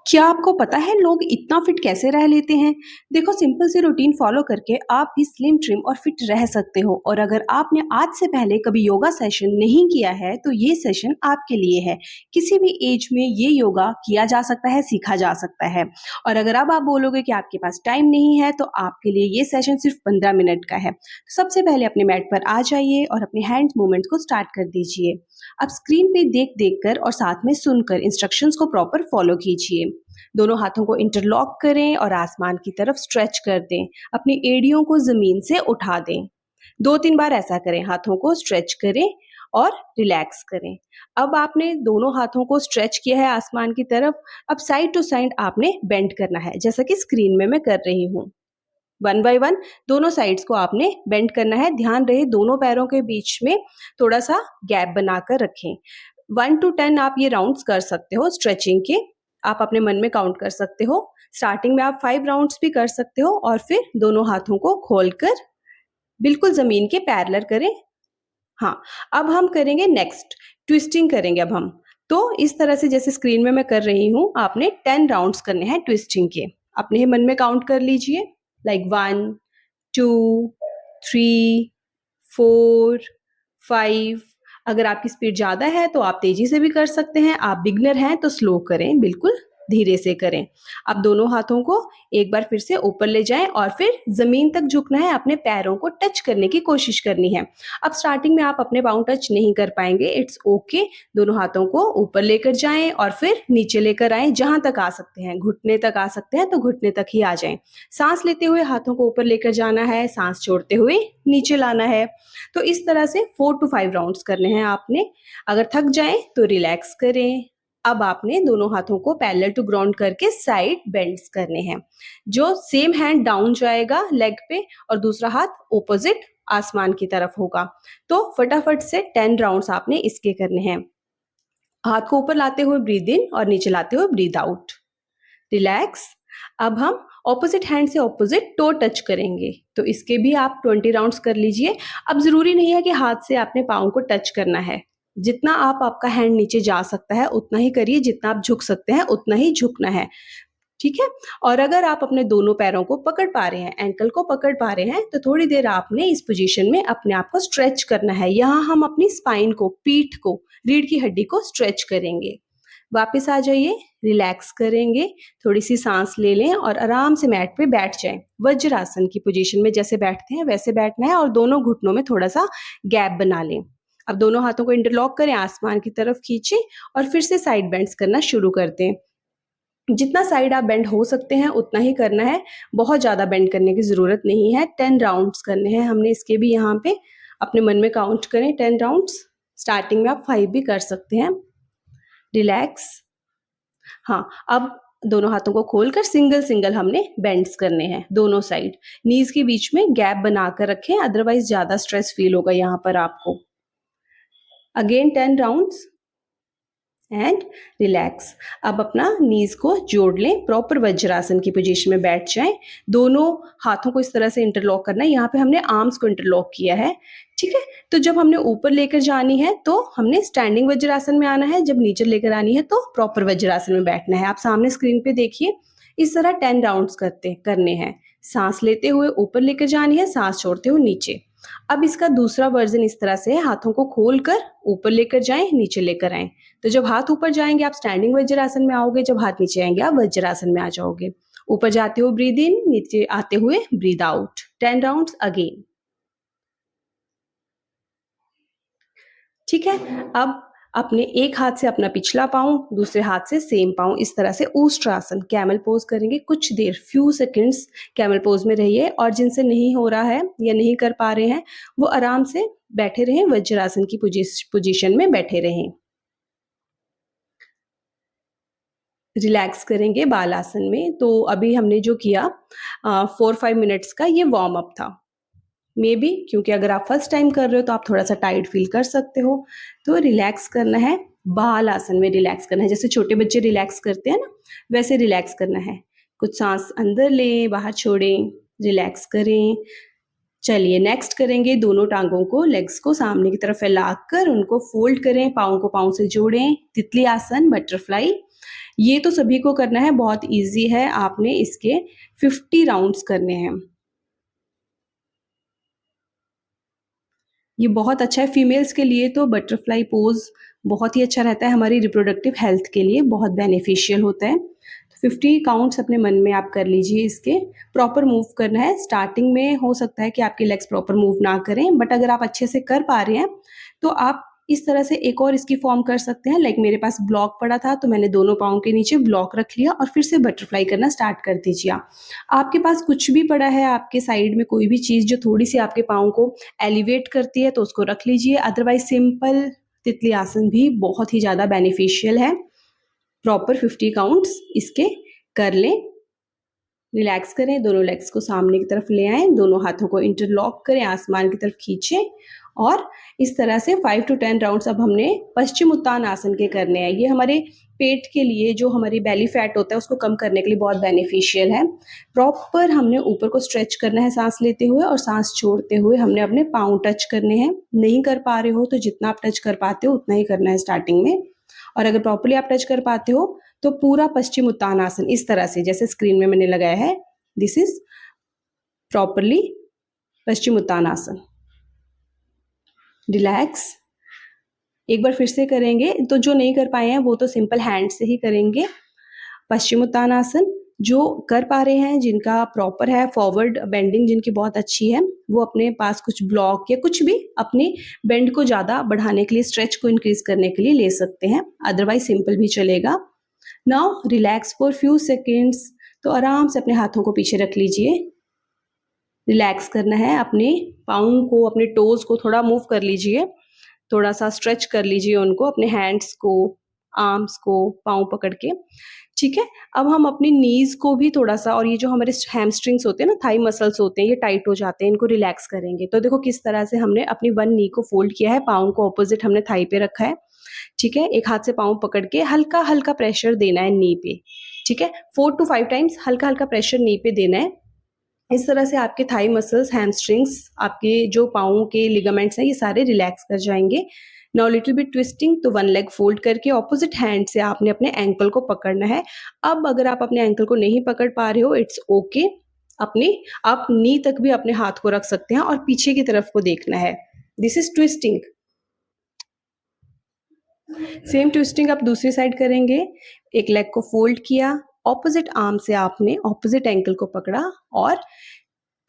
क्या आपको पता है लोग इतना फिट कैसे रह लेते हैं? देखो सिंपल सी रूटीन फॉलो करके आप भी स्लिम ट्रिम और फिट रह सकते हो और अगर आपने आज से पहले कभी योगा सेशन नहीं किया है तो ये सेशन आपके लिए है। किसी भी एज में ये योगा किया जा सकता है, सीखा जा सकता है। और अगर अब आप बोलोगे कि आपके पास टाइम नहीं है तो आपके लिए ये सेशन सिर्फ 15 मिनट का है। तो सबसे पहले अपने मैट पर आ जाइए और अपने हैंड मूवमेंट को स्टार्ट कर दीजिए। अब स्क्रीन पे देख कर और साथ में सुनकर इंस्ट्रक्शंस को प्रॉपर फॉलो कीजिए। दोनों हाथों को इंटरलॉक करें और आसमान की तरफ स्ट्रेच कर दें। अपनी एड़ियों को जमीन से उठा दें। 2-3 बार ऐसा करें, हाथों को स्ट्रेच करें और रिलैक्स करें। अब आपने दोनों हाथों को स्ट्रेच किया है आसमान की तरफ। अब साइड टू साइड आपने बेंड करना है, जैसा कि स्क्रीन में मैं कर रही हूँ। वन बाय वन दोनों साइड्स को आपने बेंड करना है। ध्यान रहे दोनों पैरों के बीच में थोड़ा सा गैप बनाकर रखें। 1 to 10 आप ये राउंड्स कर सकते हो स्ट्रेचिंग के। आप अपने मन में काउंट कर सकते हो। स्टार्टिंग में आप 5 राउंड्स भी कर सकते हो और फिर दोनों हाथों को खोलकर बिल्कुल जमीन के पैरेलल करें। हाँ, अब हम करेंगे नेक्स्ट ट्विस्टिंग करेंगे अब हम। तो इस तरह से जैसे स्क्रीन में मैं कर रही हूँ, आपने 10 राउंड्स करने हैं ट्विस्टिंग के। अपने ही मन में काउंट कर लीजिए, लाइक 1 2 3 4 5। अगर आपकी स्पीड ज़्यादा है तो आप तेज़ी से भी कर सकते हैं, आप बिगिनर हैं तो स्लो करें, बिल्कुल धीरे से करें। अब दोनों हाथों को एक बार फिर से ऊपर ले जाएँ और फिर ज़मीन तक झुकना है, अपने पैरों को टच करने की कोशिश करनी है। अब स्टार्टिंग में आप अपने पाँव टच नहीं कर पाएँगे, इट्स ओके। दोनों हाथों को ऊपर लेकर जाएँ और फिर नीचे लेकर आएँ, जहाँ तक आ सकते हैं। घुटने तक आ सकते हैं तो घुटने तक ही आ जाएँ। साँस लेते हुए हाथों को ऊपर लेकर जाना है, साँस छोड़ते हुए नीचे लाना है। तो इस तरह से 4 टू 5 राउंड्स करने हैं आपने। अगर थक जाएँ तो रिलैक्स करें। अब आपने दोनों हाथों को पैरेलल टू ग्राउंड करके साइड बेंड्स करने हैं। जो सेम हैंड डाउन जाएगा लेग पे और दूसरा हाथ ऑपोजिट आसमान की तरफ होगा। तो फटाफट से 10 राउंड्स आपने इसके करने हैं। हाथ को ऊपर लाते हुए ब्रीथ इन और नीचे लाते हुए ब्रीथ आउट। रिलैक्स। अब हम ऑपोजिट हैंड से ऑपोजिट टो टच करेंगे, तो इसके भी आप 20 राउंड्स कर लीजिए। अब ज़रूरी नहीं है कि हाथ से आपने पाँव को टच करना है। जितना आपका हैंड नीचे जा सकता है उतना ही करिए, जितना आप झुक सकते हैं उतना ही झुकना है, ठीक है? और अगर आप अपने दोनों पैरों को पकड़ पा रहे हैं, एंकल को पकड़ पा रहे हैं, तो थोड़ी देर आपने इस पोजीशन में अपने आप को स्ट्रेच करना है। यहाँ हम अपनी स्पाइन को, पीठ को, रीढ़ की हड्डी को स्ट्रेच करेंगे। वापस आ जाइए, रिलैक्स करेंगे, थोड़ी-सी सांस ले लें और आराम से मैट पे बैठ जाएँ। वज्रासन की पोजीशन में जैसे बैठते हैं वैसे बैठना है और दोनों घुटनों में थोड़ा-सा गैप बना लें। अब दोनों हाथों को इंटरलॉक करें, आसमान की तरफ खींचें और फिर से साइड बेंड्स करना शुरू कर दें। जितना साइड आप बेंड हो सकते हैं उतना ही करना है, बहुत ज़्यादा बेंड करने की ज़रूरत नहीं है। 10 राउंड्स करने हैं हमने इसके भी यहाँ पे। अपने मन में काउंट करें 10 राउंड्स। स्टार्टिंग में आप 5 भी कर सकते हैं। रिलैक्स। हाँ, अब दोनों हाथों को खोलकर सिंगल-सिंगल हमने बेंड्स करने हैं, दोनों साइड। नीज़ के बीच में गैप बनाकर रखें, अदरवाइज़ ज़्यादा स्ट्रेस फ़ील होगा यहाँ पर आपको। Again 10 rounds and relax. अब अपना नीज़ को जोड़ लें, प्रॉपर वज्रासन की पोजीशन में बैठ जाएँ। दोनों हाथों को इस तरह से इंटरलॉक करना है, यहाँ पे हमने आर्म्स को इंटरलॉक किया है, ठीक है? तो जब हमने ऊपर लेकर जानी है तो हमने स्टैंडिंग वज्रासन में आना है, जब नीचे लेकर आनी है तो प्रॉपर वज्रासन में बैठना है। आप सामने स्क्रीन पे देखिए, इस तरह 10 राउंड्स करने हैं। साँस लेते हुए ऊपर लेकर जानी है, साँस छोड़ते हुए नीचे। अब इसका दूसरा वर्ज़न इस तरह से है, हाथों को खोलकर ऊपर लेकर जाएँ, नीचे लेकर आएँ। तो जब हाथ ऊपर जाएँगे आप स्टैंडिंग वज्रासन में आओगे, जब हाथ नीचे आएँगे आप वज्रासन में आ जाओगे। ऊपर जाते हुए ब्रीथ इन, नीचे आते हुए ब्रीथ आउट। 10 rounds again. ठीक है? अब अपने एक हाथ से अपना पिछला पाँव, दूसरे हाथ से सेम पाँव, इस तरह से ऊष्ट्रासन, कैमल पोज़ करेंगे। कुछ देर, फ्यू सेकंड्स कैमल पोज़ में रहिए और जिनसे नहीं हो रहा है या नहीं कर पा रहे हैं, वो आराम से बैठे रहें, वज्रासन की पोजीशन में बैठे रहें। रिलैक्स करेंगे बालासन में। तो अभी हमने जो किया 4-5 मिनट्स का ये वार्म अप था। मेबी क्योंकि अगर आप फर्स्ट टाइम कर रहे हो तो आप थोड़ा-सा टाइट फ़ील कर सकते हो। तो रिलैक्स करना है, बाल आसन में रिलैक्स करना है। जैसे छोटे बच्चे रिलैक्स करते हैं ना, वैसे रिलैक्स करना है। कुछ साँस अंदर लें, बाहर छोड़ें, रिलैक्स करें। चलिए नेक्स्ट करेंगे दोनों टाँगों को, लेग्स को सामने की तरफ फैलाकर उनको फ़ोल्ड करें, पाँव को पाँव से जोड़ें। तितली आसन, बटरफ्लाई। ये तो सभी को करना है, बहुत ईज़ी है, आपने इसके 50 राउंड्स करने हैं। ये बहुत अच्छा है फीमेल्स के लिए तो बटरफ्लाई पोज़ बहुत ही अच्छा रहता है, हमारी रिप्रोडक्टिव हेल्थ के लिए बहुत बेनिफिशियल होता है। तो 50 काउंट्स अपने मन में आप कर लीजिए इसके, प्रॉपर मूव करना है। स्टार्टिंग में हो सकता है कि आपके लेग्स प्रॉपर मूव ना करें, बट अगर आप अच्छे से कर पा रहे हैं, तो आप इस तरह से एक और इसकी फॉर्म कर सकते हैं। लाइक मेरे पास ब्लॉक पड़ा था, तो मैंने दोनों पाँव के नीचे ब्लॉक रख लिया और फिर से बटरफ्लाई करना स्टार्ट कर दीजिए आप। आपके पास कुछ भी पड़ा है, आपके साइड में कोई भी चीज़ जो थोड़ी-सी आपके पाँव को एलिवेट करती है, तो उसको रख लीजिए। अदरवाइज़ सिंपल तितली आसन भी बहुत ही ज़्यादा बेनिफिशियल है। प्रॉपर 50 काउंट्स इसके कर लें। रिलैक्स करें, दोनों लेग्स को सामने की तरफ ले आएँ, दोनों हाथों को इंटरलॉक करें, आसमान की तरफ खींचें और इस तरह से 5 टू 10 राउंड्स अब हमने पश्चिम उत्तान आसन के करने हैं। ये हमारे पेट के लिए, जो हमारी बेली फैट होता है, उसको कम करने के लिए बहुत बेनिफिशियल है। प्रॉपर हमने ऊपर को स्ट्रेच करना है साँस लेते हुए और साँस छोड़ते हुए हमने अपने पाँव टच करने हैं। नहीं कर पा रहे हो तो जितना आप टच कर पाते हो उतना ही करना है स्टार्टिंग में, और अगर प्रॉपर्ली आप टच कर पाते हो तो पूरा पश्चिम उत्तान आसन इस तरह से, जैसे स्क्रीन में मैंने लगाया है, दिस इज प्रॉपर्ली पश्चिम उत्तान आसन। रिलैक्स। एक बार फिर से करेंगे, तो जो नहीं कर पाए हैं वो तो सिंपल हैंड से ही करेंगे। पश्चिम उत्तान आसन जो कर पा रहे हैं, जिनका प्रॉपर है फॉरवर्ड बेंडिंग, जिनकी बहुत अच्छी है, वो अपने पास कुछ ब्लॉक या कुछ भी अपने बेंड को ज़्यादा बढ़ाने के लिए, स्ट्रेच को इंक्रीज करने के लिए ले सकते हैं, अदरवाइज सिंपल भी चलेगा। Now relax for few seconds. तो आराम से अपने हाथों को पीछे रख लीजिए। रिलैक्स करना है, अपने पाँव को, अपने टोज़ को थोड़ा मूव कर लीजिए, थोड़ा सा स्ट्रेच कर लीजिए उनको, अपने हैंड्स को, आर्म्स को, पाँव पकड़ के। ठीक है, अब हम अपनी नीज़ को भी थोड़ा-सा, और ये जो हमारे हैमस्ट्रिंग्स होते हैं ना, थाई मसल्स होते हैं, ये टाइट हो जाते हैं, इनको रिलैक्स करेंगे। तो देखो किस तरह से हमने अपनी वन नी को फोल्ड किया है, पाँव को ऑपोजिट हमने थाई पे रखा है। ठीक है, एक हाथ से पाँव पकड़ के हल्का-हल्का प्रेशर देना है नी पे। ठीक है, 4 टू 5 टाइम्स हल्का-हल्का प्रेशर नी पे देना है। इस तरह से आपके थाई मसल्स, हैमस्ट्रिंग्स, आपके जो पाँव के लिगामेंट्स हैं, ये सारे रिलैक्स कर जाएँगे। नाउ लिटिल बिट ट्विस्टिंग, तो वन लेग फोल्ड करके ऑपोजिट हैंड से आपने अपने एंकल को पकड़ना है। अब अगर आप अपने एंकल को नहीं पकड़ पा रहे हो, इट्स ओके, अपने आप नी तक भी अपने हाथ को रख सकते हैं और पीछे की तरफ को देखना है। This is twisting. Same twisting आप दूसरी साइड करेंगे। एक लेग को फोल्ड किया, ऑपोजिट आर्म से आपने ऑपोजिट एंकल को पकड़ा और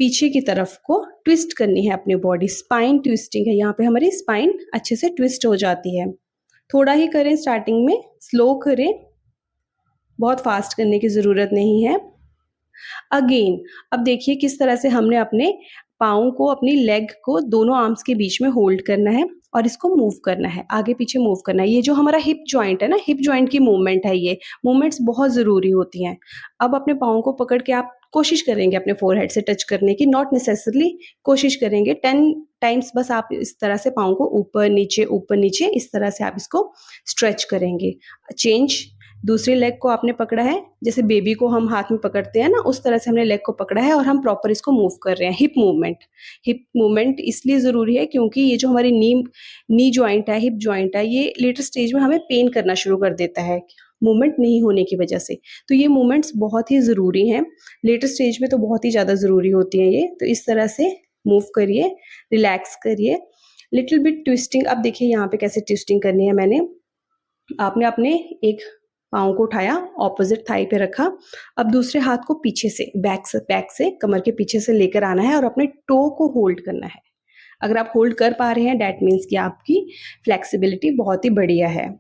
पीछे की तरफ को ट्विस्ट करनी है अपनी बॉडी। स्पाइन ट्विस्टिंग है, यहाँ पे हमारी स्पाइन अच्छे से ट्विस्ट हो जाती है। थोड़ा ही करें स्टार्टिंग में, स्लो करें, बहुत फास्ट करने की ज़रूरत नहीं है। अगेन अब देखिए किस तरह से हमने अपने पाँव को, अपनी लेग को दोनों आर्म्स के बीच में होल्ड करना है और इसको मूव करना है, आगे पीछे मूव करना है। ये जो हमारा हिप जॉइंट है ना, हिप जॉइंट की मूवमेंट है, ये मूवमेंट्स बहुत ज़रूरी होती हैं। अब अपने पाँव को पकड़ के आप कोशिश करेंगे अपने फोरहेड से टच करने की, नॉट नेसेसरली, कोशिश करेंगे 10 टाइम्स बस। आप इस तरह से पाँव को ऊपर नीचे इस तरह से आप इसको स्ट्रेच करेंगे। चेंज, दूसरी लेग को आपने पकड़ा है, जैसे बेबी को हम हाथ में पकड़ते हैं ना, उस तरह से हमने लेग को पकड़ा है और हम प्रॉपर इसको मूव कर रहे हैं। हिप मूवमेंट इसलिए ज़रूरी है क्योंकि ये जो हमारी नी जॉइंट है, हिप जॉइंट है, ये लेटर स्टेज में हमें पेन करना शुरू कर देता है मूवमेंट नहीं होने की वजह से। तो ये मूवमेंट्स बहुत ही ज़रूरी हैं, लेटर स्टेज में तो बहुत ही ज़्यादा ज़रूरी होती हैं ये। तो इस तरह से मूव करिए, रिलैक्स करिए, लिटिल बिट ट्विस्टिंग। अब देखिए यहाँ पे कैसे ट्विस्टिंग करनी है। आपने अपने एक पाँव को उठाया, ऑपोजिट थाई पे रखा। अब दूसरे हाथ को पीछे से, बैक से कमर के पीछे से लेकर आना है और अपने टो को होल्ड करना है। अगर आप होल्ड कर पा रहे हैं, दैट मीन्स कि आपकी फ्लेक्सिबिलिटी बहुत ही बढ़िया है।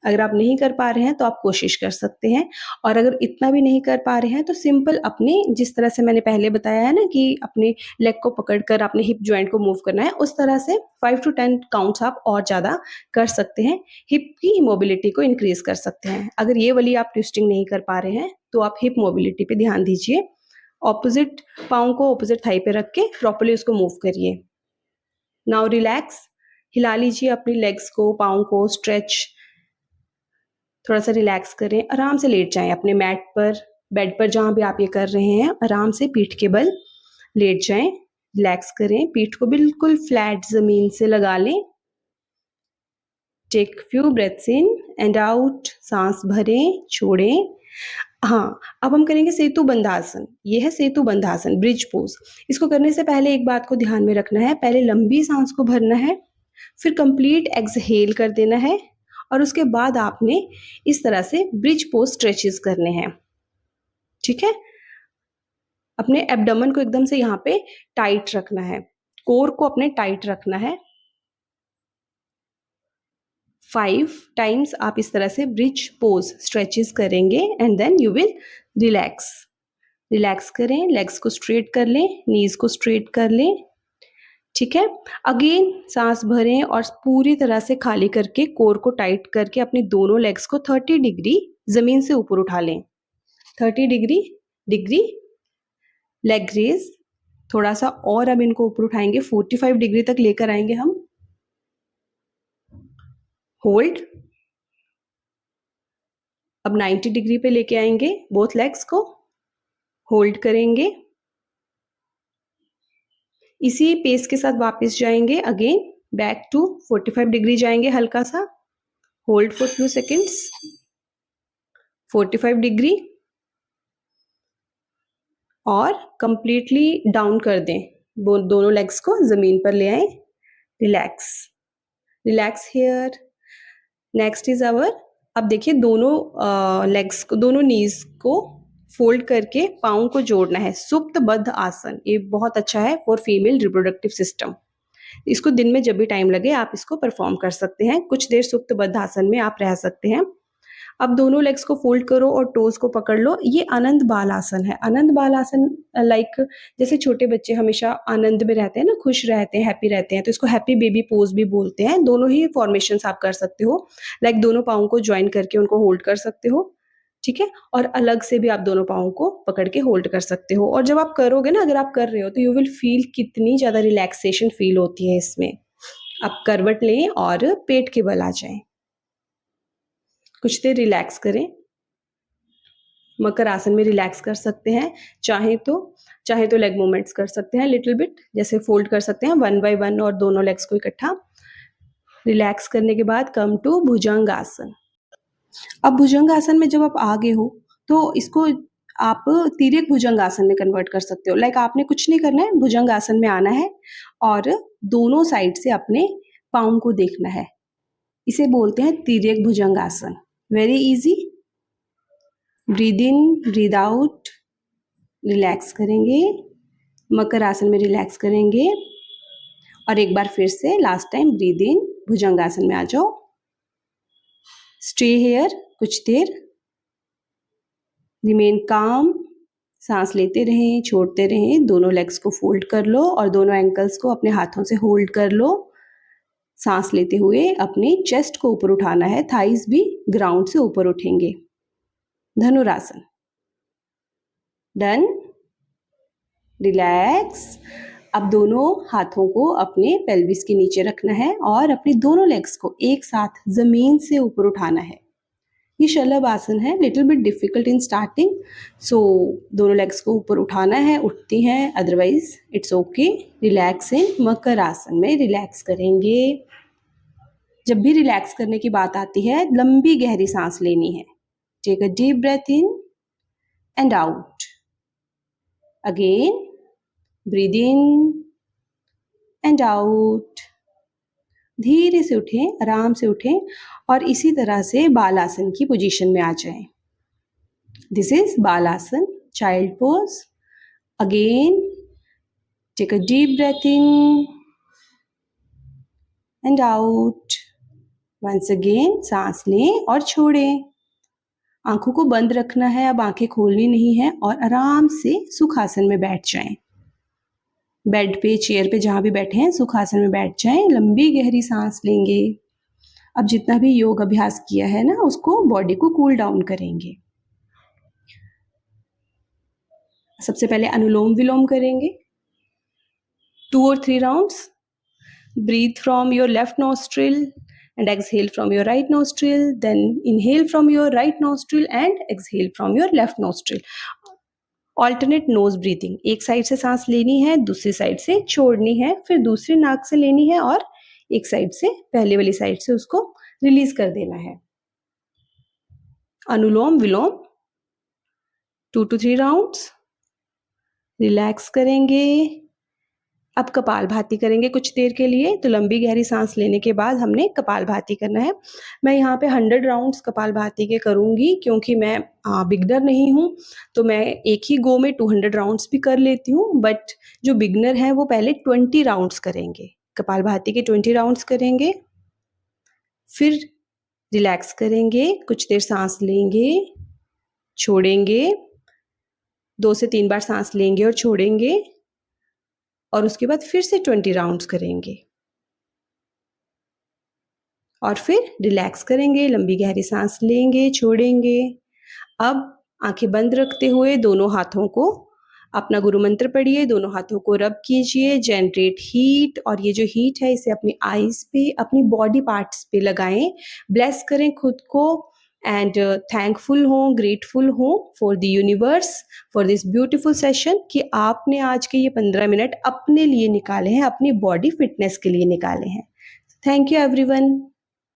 अगर आप नहीं कर पा रहे हैं तो आप कोशिश कर सकते हैं, और अगर इतना भी नहीं कर पा रहे हैं तो सिंपल अपने, जिस तरह से मैंने पहले बताया है ना कि अपने लेग को पकड़कर अपने हिप जॉइंट को मूव करना है, उस तरह से 5 टू 10 काउंट्स आप और ज़्यादा कर सकते हैं, हिप की मोबिलिटी को इंक्रीज कर सकते हैं। अगर ये वाली आप ट्विस्टिंग नहीं कर पा रहे हैं तो आप हिप मोबिलिटी पे ध्यान दीजिए। ऑपोजिट पाँव को ऑपोजिट थाई पे रख के प्रॉपर्ली उसको मूव करिए। नाउ रिलैक्स, हिला लीजिए अपनी लेग्स को, पाँव को स्ट्रेच, थोड़ा सा रिलैक्स करें, आराम से लेट जाएं अपने मैट पर, बेड पर, जहाँ भी आप ये कर रहे हैं, आराम से पीठ के बल लेट जाएं, रिलैक्स करें, पीठ को बिल्कुल फ्लैट ज़मीन से लगा लें। Take few breaths in and out, सांस भरें, छोड़ें। हाँ, अब हम करेंगे सेतु बंधासन। ये है सेतु बंधासन, ब्रिज पोज। इसको करने से पहले एक बात को ध्यान में रखना है, पहले लंबी सांस को भरना है, फिर कंप्लीट एक्सहेल कर देना है और उसके बाद आपने इस तरह से ब्रिज पोज स्ट्रेचेस करने हैं। ठीक है, अपने एब्डोमेन को एकदम से यहाँ पे टाइट रखना है, कोर को अपने टाइट रखना है। 5 टाइम्स आप इस तरह से ब्रिज पोज स्ट्रेचेस करेंगे and then you will relax. Relax करें, लेग्स को स्ट्रेट कर लें, नीज को स्ट्रेट कर लें। ठीक है, अगेन सांस भरें और पूरी तरह से खाली करके कोर को टाइट करके अपने दोनों लेग्स को 30 डिग्री जमीन से ऊपर उठा लें। 30 डिग्री लेग रेज। थोड़ा सा और अब इनको ऊपर उठाएंगे, 45 डिग्री तक लेकर आएंगे हम। होल्ड। अब 90 डिग्री पे लेके आएंगे बोथ लेग्स को, होल्ड करेंगे। इसी पेस के साथ वापस जाएंगे, अगेन बैक टू 45 डिग्री जाएंगे हल्का सा, hold for few seconds, 45 degree और कंप्लीटली डाउन कर दें, दोनों लेग्स को जमीन पर ले आए। Relax, relax here. Next is our, अब देखिए दोनों लेग्स को, दोनों नीज को फोल्ड करके पाँव को जोड़ना है, सुप्त बद्ध आसन। ये बहुत अच्छा है फॉर फीमेल रिप्रोडक्टिव सिस्टम। इसको दिन में जब भी टाइम लगे आप इसको परफॉर्म कर सकते हैं, कुछ देर सुप्त बद्ध आसन में आप रह सकते हैं। अब दोनों लेग्स को फोल्ड करो और टोज को पकड़ लो। ये आनंद बाल आसन है। आनंद बाल आसन लाइक जैसे छोटे बच्चे हमेशा आनंद में रहते हैं ना, खुश रहते हैं, हैप्पी रहते हैं, तो इसको हैप्पी बेबी पोज भी बोलते हैं। दोनों ही फॉर्मेशंस आप कर सकते हो, लाइक दोनों पाँव को ज्वाइन करके उनको होल्ड कर सकते हो। ठीक है, और अलग से भी आप दोनों पाँव को पकड़ के होल्ड कर सकते हो। और जब आप करोगे ना, अगर आप कर रहे हो तो यू विल फील कितनी ज़्यादा रिलैक्सेशन फील होती है इसमें। आप करवट लें और पेट के बल आ जाएं, कुछ देर रिलैक्स करें। मकर आसन में रिलैक्स कर सकते हैं, चाहे तो लेग मूवमेंट्स कर सकते हैं लिटिल बिट, जैसे फोल्ड कर सकते हैं 1 बाय 1 और दोनों लेग्स को इकट्ठा। रिलैक्स करने के बाद कम टू भुजंग आसन। अब भुजंग आसन में जब आप आ गए हो तो इसको आप तिर्यक भुजंग आसन में कन्वर्ट कर सकते हो। लाइक आपने कुछ नहीं करना है, भुजंग आसन में आना है और दोनों साइड से अपने पाँव को देखना है। इसे बोलते हैं तिर्यक भुजंग आसन। Very easy. Breathe in, breathe out, relax करेंगे। मकर आसन में रिलैक्स करेंगे और एक बार फिर से लास्ट टाइम ब्रीद इन, भुजंग आसन में आ जाओ। स्टे हियर कुछ देर, रिमेन काम। सांस लेते रहें, छोड़ते रहें। दोनों लेग्स को फोल्ड कर लो और दोनों एंकल्स को अपने हाथों से होल्ड कर लो। सांस लेते हुए अपनी चेस्ट को ऊपर उठाना है, थाइज भी ग्राउंड से ऊपर उठेंगे। धनुरासन। डन। रिलैक्स। अब दोनों हाथों को अपने पेल्विस के नीचे रखना है और अपने दोनों लेग्स को एक साथ जमीन से ऊपर उठाना है। ये शलभ आसन है, little bit difficult in starting, so दोनों लेग्स को ऊपर उठाना है, उठती हैं, otherwise it's okay. Relax in makar asana में रिलैक्स करेंगे। जब भी रिलैक्स करने की बात आती है, लंबी गहरी सांस लेनी है। Take a deep breath in and out. Again breathe in and out. धीरे से उठें, आराम से उठें और इसी तरह से बालासन की पोजीशन में आ जाएं। This is Balasana, child pose. Again take a deep breath in and out. Once again सांस लें और छोड़ें। आंखों को बंद रखना है, अब आंखें खोलनी नहीं है और आराम से सुखासन में बैठ जाएं। बेड पे, चेयर पे, जहाँ भी बैठे हैं सुखासन में बैठ जाएं। लंबी गहरी सांस लेंगे। अब जितना भी योग अभ्यास किया है ना, उसको बॉडी को कूल डाउन करेंगे। सबसे पहले अनुलोम विलोम करेंगे 2 और 3 rounds. Breathe from your left nostril and exhale from your right nostril, then inhale from your right nostril and exhale from your left nostril. Alternate nose breathing, एक साइड से सांस लेनी है, दूसरी साइड से छोड़नी है, फिर दूसरी नाक से लेनी है और एक साइड से, पहले वाली साइड से उसको रिलीज कर देना है। अनुलोम विलोम 2 to 3 राउंड्स। रिलैक्स करेंगे। अब कपालभाति करेंगे कुछ देर के लिए। तो लंबी गहरी सांस लेने के बाद हमने कपालभाति करना है। मैं यहाँ पे 100 राउंड्स कपालभाति के करूँगी क्योंकि मैं बिगनर नहीं हूँ, तो मैं एक ही गो में 200 राउंड्स भी कर लेती हूँ, बट जो बिगनर हैं वो पहले 20 राउंड्स करेंगे। कपालभाति के 20 राउंड्स करेंगे, फिर रिलैक्स करेंगे, कुछ देर सांस लेंगे, छोड़ेंगे, 2 से 3 बार सांस लेंगे और छोड़ेंगे, और उसके बाद फिर से 20 राउंड्स करेंगे और फिर रिलैक्स करेंगे, लंबी गहरी सांस लेंगे, छोड़ेंगे। अब आंखें बंद रखते हुए दोनों हाथों को अपना गुरु मंत्र पढ़िए, दोनों हाथों को रब कीजिए, जनरेट हीट, और ये जो हीट है इसे अपनी आईज पे, अपनी बॉडी पार्ट्स पे लगाएं, ब्लेस करें खुद को एंड थैंकफुल हों, ग्रेटफुल हों for the universe for this beautiful session कि आपने आज के ये 15 मिनट अपने लिए निकाले हैं, अपनी बॉडी फिटनेस के लिए निकाले हैं। Thank you everyone.